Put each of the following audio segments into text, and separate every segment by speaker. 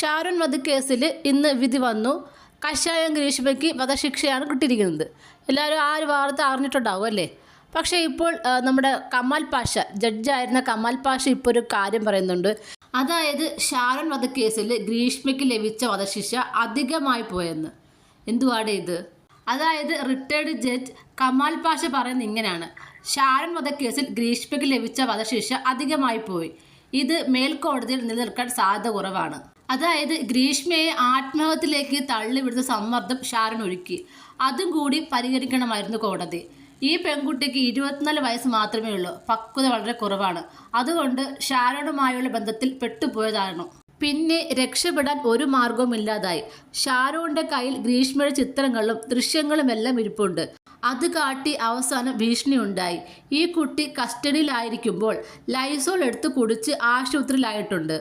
Speaker 1: ഷാരോൺ വധക്കേസിൽ ഇന്ന് വിധി വന്നു. കഷായം ഗ്രീഷ്മയ്ക്ക് വധശിക്ഷയാണ് കിട്ടിയിരിക്കുന്നത്. എല്ലാവരും ആ ഒരു വാർത്ത അറിഞ്ഞിട്ടുണ്ടാവും അല്ലേ? പക്ഷേ ഇപ്പോൾ നമ്മുടെ കമാൽ പാഷ, ജഡ്ജായിരുന്ന കമാൽ പാഷ ഇപ്പോൾ ഒരു കാര്യം പറയുന്നുണ്ട്. അതായത് ഷാരോൺ വധക്കേസിൽ ഗ്രീഷ്മയ്ക്ക് ലഭിച്ച വധശിക്ഷ അധികമായി പോയെന്ന്. എന്തുവാടെ ഇത്? അതായത് റിട്ടയർഡ് ജഡ്ജ് കമാൽ പാഷ പറയുന്നത് ഇങ്ങനെയാണ്: ഷാരോൺ വധക്കേസിൽ ഗ്രീഷ്മയ്ക്ക് ലഭിച്ച വധശിക്ഷ അധികമായി പോയി. ഇത് മേൽക്കോടതിയിൽ നിലനിൽക്കാൻ സാധ്യത കുറവാണ്. അതായത് ഗ്രീഷ്മയെ ആത്മഹത്യയിലേക്ക് തള്ളിവിടുന്ന സമ്മർദ്ദം ഷാരോൺ ഒരുക്കി. അതും കൂടി പരിഗണിക്കണമായിരുന്നു കോടതി. ഈ പെൺകുട്ടിക്ക് 24 വയസ്സ് മാത്രമേ ഉള്ളൂ. പക്വത വളരെ കുറവാണ്. അതുകൊണ്ട് ഷാരോണുമായുള്ള ബന്ധത്തിൽ പെട്ടുപോയതാണ്. പിന്നെ രക്ഷപ്പെടാൻ ഒരു മാർഗവും ഇല്ലാതായി. ഷാരോണിന്റെ കയ്യിൽ ഗ്രീഷ്മയുടെ ചിത്രങ്ങളും ദൃശ്യങ്ങളുമെല്ലാം ഇരിപ്പുണ്ട്. അത് കാട്ടി അവസാനം ഭീഷണിയുണ്ടായി. ഈ കുട്ടി കസ്റ്റഡിയിലായിരിക്കുമ്പോൾ ലൈസോൾ എടുത്ത് കുടിച്ച് ആശുപത്രിയിലായിട്ടുണ്ട്.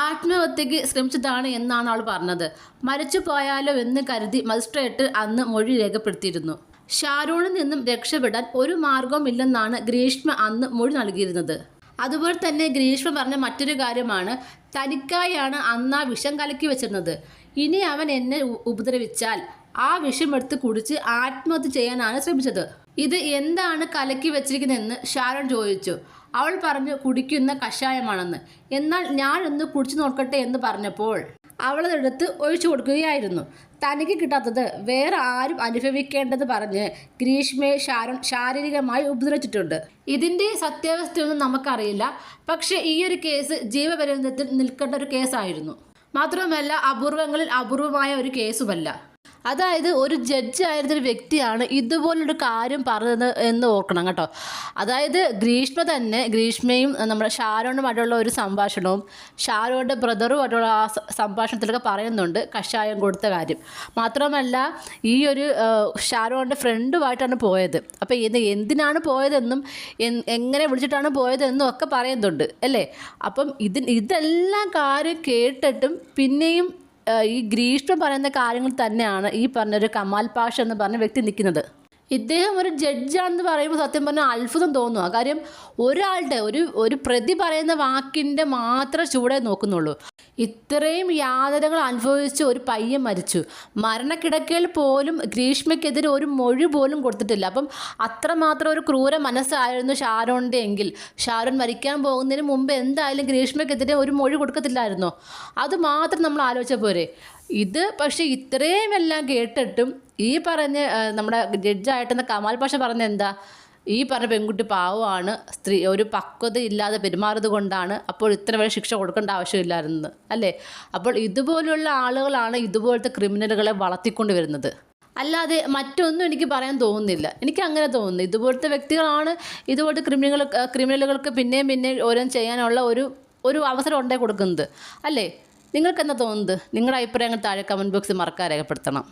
Speaker 1: ആത്മഹത്യക്ക് ശ്രമിച്ചതാണ് എന്നാണ് അവൾ പറഞ്ഞത്. മരിച്ചു പോയാലോ എന്ന് കരുതി മജിസ്ട്രേറ്റ് അന്ന് മൊഴി രേഖപ്പെടുത്തിയിരുന്നു. ഷാരോണിൽ നിന്നും രക്ഷപ്പെടാൻ ഒരു മാർഗവും ഇല്ലെന്നാണ് ഗ്രീഷ്മ അന്ന് മൊഴി നൽകിയിരുന്നത്. അതുപോലെ തന്നെ ഗ്രീഷ്മ പറഞ്ഞ മറ്റൊരു കാര്യമാണ്, തനിക്കായാണ് അന്ന് ആ വിഷം കലക്കി വെച്ചിരുന്നത്. ഇനി അവൻ എന്നെ ഉപദ്രവിച്ചാൽ ആ വിഷം എടുത്ത് കുടിച്ച് ആത്മഹത്യ ചെയ്യാനാണ് ശ്രമിച്ചത്. ഇത് എന്താണ് കലക്കി വെച്ചിരിക്കുന്നതെന്ന് ഷാരോൺ ചോദിച്ചു. അവൾ പറഞ്ഞു കുടിക്കുന്ന കഷായമാണെന്ന്. എന്നാൽ ഞാൻ ഒന്ന് കുടിച്ചു നോക്കട്ടെ എന്ന് പറഞ്ഞപ്പോൾ അവളതെടുത്ത് ഒഴിച്ചു കൊടുക്കുകയായിരുന്നു. തനിക്ക് കിട്ടാത്തത് വേറെ ആരും അനുഭവിക്കേണ്ടെന്ന് പറഞ്ഞ് ഗ്രീഷ്മയെ ഷാരോൺ ശാരീരികമായി ഉപദ്രവിച്ചിട്ടുണ്ട്. ഇതിൻ്റെ സത്യാവസ്ഥയൊന്നും നമുക്കറിയില്ല. പക്ഷേ ഈ ഒരു കേസ് ജീവപര്യന്തത്തിൽ നിൽക്കേണ്ട ഒരു കേസായിരുന്നു. മാത്രമല്ല അപൂർവങ്ങളിൽ അപൂർവമായ ഒരു കേസുമല്ല. അതായത് ഒരു ജഡ്ജായിരുന്നൊരു വ്യക്തിയാണ് ഇതുപോലൊരു കാര്യം പറഞ്ഞത് എന്ന് ഓർക്കണം കേട്ടോ. അതായത് ഗ്രീഷ്മയും നമ്മുടെ ഷാരോണുമായിട്ടുള്ള ഒരു സംഭാഷണവും ഷാരോണിൻ്റെ ബ്രദറുമായിട്ടുള്ള ആ സംഭാഷണത്തിലൊക്കെ പറയുന്നുണ്ട് കഷായം കൊടുത്ത കാര്യം. മാത്രമല്ല ഈ ഒരു ഷാരോണിൻ്റെ ഫ്രണ്ടുമായിട്ടാണ് പോയത്. അപ്പോൾ ഇത് എന്തിനാണ് പോയതെന്നും എങ്ങനെ വിളിച്ചിട്ടാണ് പോയതെന്നും ഒക്കെ പറയുന്നുണ്ട് അല്ലേ? അപ്പം ഇതെല്ലാം കാര്യം കേട്ടിട്ടും പിന്നെയും ഈ ഗ്രീഷ്മ പറയുന്ന കാര്യങ്ങൾ തന്നെയാണ് ഈ പറഞ്ഞൊരു കമാൽ പാഷ എന്ന് പറഞ്ഞ വ്യക്തി നിൽക്കുന്നത്. ഇദ്ദേഹം ഒരു ജഡ്ജാണെന്ന് പറയുമ്പോൾ സത്യം പറഞ്ഞാൽ അത്ഭുതം തോന്നുക. കാര്യം ഒരാളുടെ ഒരു പ്രതി പറയുന്ന വാക്കിൻ്റെ മാത്രം ചൂടെ നോക്കുന്നുള്ളൂ. ഇത്രയും യാതനകൾ അനുഭവിച്ച് ഒരു പയ്യൻ മരിച്ചു. മരണക്കിടക്കയിൽ പോലും ഗ്രീഷ്മയ്ക്കെതിരെ ഒരു മൊഴി പോലും കൊടുത്തിട്ടില്ല. അപ്പം അത്രമാത്രം ഒരു ക്രൂര മനസ്സായിരുന്നു ഷാരോണിൻ്റെ എങ്കിൽ ഷാരോൺ മരിക്കാൻ പോകുന്നതിന് മുമ്പ് എന്തായാലും ഗ്രീഷ്മയ്ക്കെതിരെ ഒരു മൊഴി കൊടുക്കത്തില്ലായിരുന്നോ? അത് മാത്രം നമ്മൾ ആലോചിച്ച പോരെ. ഇത് പക്ഷേ ഇത്രയും എല്ലാം കേട്ടിട്ടും ഈ പറഞ്ഞ നമ്മുടെ ജഡ്ജായിട്ടുന്ന കമാൽ പാഷ പറഞ്ഞ എന്താ, ഈ പറഞ്ഞ പെൺകുട്ടി പാവമാണ്, സ്ത്രീ ഒരു പക്വത ഇല്ലാതെ പെരുമാറുന്നത് കൊണ്ടാണ്, അപ്പോൾ ഇത്ര വരെ ശിക്ഷ കൊടുക്കേണ്ട ആവശ്യമില്ലായിരുന്നത് അല്ലേ? അപ്പോൾ ഇതുപോലുള്ള ആളുകളാണ് ഇതുപോലത്തെ ക്രിമിനലുകളെ വളർത്തിക്കൊണ്ട് വരുന്നത്. അല്ലാതെ മറ്റൊന്നും എനിക്ക് പറയാൻ തോന്നുന്നില്ല. എനിക്ക് അങ്ങനെ തോന്നുന്നു. ഇതുപോലത്തെ വ്യക്തികളാണ് ഇതുപോലത്തെ ക്രിമിനലുകൾക്ക് പിന്നെയും ഓരോന്നും ചെയ്യാനുള്ള ഒരു അവസരം ഉണ്ടായി കൊടുക്കുന്നത് അല്ലേ? നിങ്ങൾക്ക് എന്താ തോന്നുന്നത്? നിങ്ങളുടെ അഭിപ്രായങ്ങൾ താഴെ കമൻറ്റ് ബോക്സിൽ മറക്കാതെ രേഖപ്പെടുത്തണം.